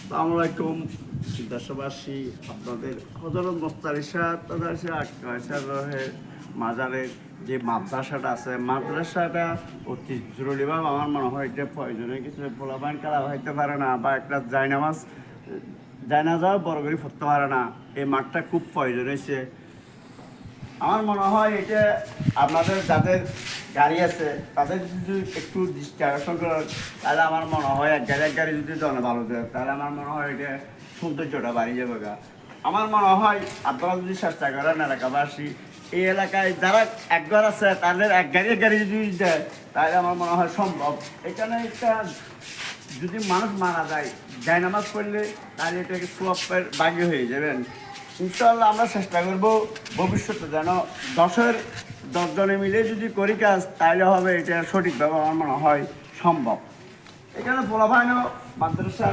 আসসালামু আলাইকুম দেশবাসী। আপনাদের হযরত মুফতি ইরশাদ রহের মাজারের যে মাদ্রাসাটা আছে, মাদ্রাসাটা অতি জরুরিভাবে আমার মনে হয় এটা প্রয়োজনীয় কিছু পোলাপান খেলা হইতে পারে না, বা একটা জায়নাজাও বড় করে পড়তে পারে না। এই মাঠটা খুব প্রয়োজন হয়েছে। আমার মনে হয় এটা আপনাদের যাদের গাড়ি আছে তাদের যদি একটু দৃষ্টি আকর্ষণ করেন, তাহলে আমার মনে হয় এক গাড়ি যদি জনে ভালো দেয়, তাহলে আমার মনে হয় এটা সৌন্দর্যটা বাড়ি যাবে গা। আমার মনে হয় আপনারা যদি চেষ্টা করেন এলাকাবাসী, এই এলাকায় যারা একবার আছে তাদের এক গাড়ি যদি দেয়, তাহলে আমার মনে হয় সম্ভব। এখানে একটা যদি মানুষ মারা যায় জায়নামাজ পড়লে, তাহলে এটাকে সোয়াবের বাগি হয়ে যাবেন। ইনশাআল্লাহ আমরা চেষ্টা করব ভবিষ্যতে যেন 10 জনে মিলে যদি করি কাজ, তাহলে হবে এটা সঠিকভাবে আমার মনে হয় সম্ভব। এখানে পোলাভাইনও মাদ্রাসা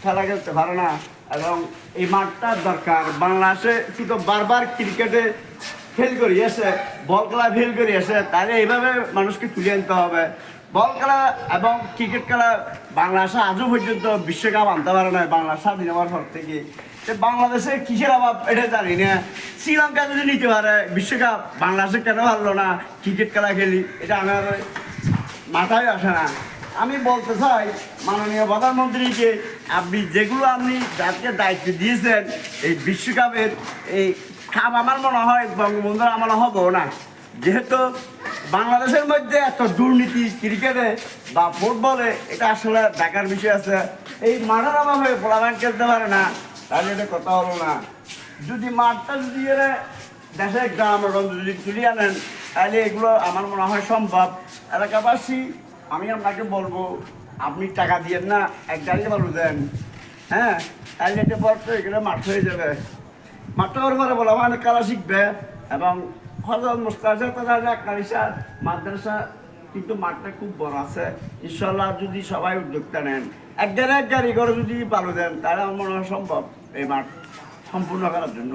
খেলা খেলতে পারে না, এবং এই মাঠটার দরকার। বাংলাদেশে শুধু বারবার ক্রিকেটে ফেল করিয়েছে, বল খেলা ফেল করিয়েছে, তাহলে এইভাবে মানুষকে তুলে আনতে হবে। বল খেলা এবং ক্রিকেট খেলা বাংলাদেশে আজও পর্যন্ত বিশ্বকাপ আনতে পারে না। বাংলাদেশ স্বাধীন হওয়ার পর থেকে বাংলাদেশে কিসের অভাব এটা জানি না। শ্রীলঙ্কা যদি নিতে পারে বিশ্বকাপ, বাংলাদেশে কেন পারলো না ক্রিকেট খেলা খেলি, এটা আমার মাথায় আসে না। আমি বলতে চাই মাননীয় প্রধানমন্ত্রীকে, আপনি যেগুলো যাকে দায়িত্ব দিয়েছেন এই বিশ্বকাপের এই খাপ, আমার মনে হয় বঙ্গবন্ধুর আমলে হবো না। যেহেতু বাংলাদেশের মধ্যে এত দুর্নীতি ক্রিকেটে বা ফুটবলে, এটা আসলে দেখার বিষয় আছে। এই মাঠের অভাবে পোলাবান খেলতে পারে না, তাহলে এটা কথা হলো না। যদি মাঠটা যদি দেশের গ্রাম যদি তুলে আনেন, তাহলে এগুলো আমার মনে হয় সম্ভব। এলাকাবাসী, আমি আপনাকে বলবো, আপনি টাকা দিয়েন না, এক গাড়ি ভালো দেন, হ্যাঁ, তাহলে এটা পর তো এগুলো মাঠ হয়ে যাবে। মাঠটা ওর পরে বলা মানে খেলা শিখবে। এবং হযরত মুস্তাফিজ মাদ্রাসা কিন্তু মাঠটা খুব বড় আছে। ইনশাল্লাহ যদি সবাই উদ্যোক্তা নেন, এক গাড়ি করে যদি ভালো দেন, তাহলে আমার মনে হয় সম্ভব এই মাঠ সম্পূর্ণ করার জন্য।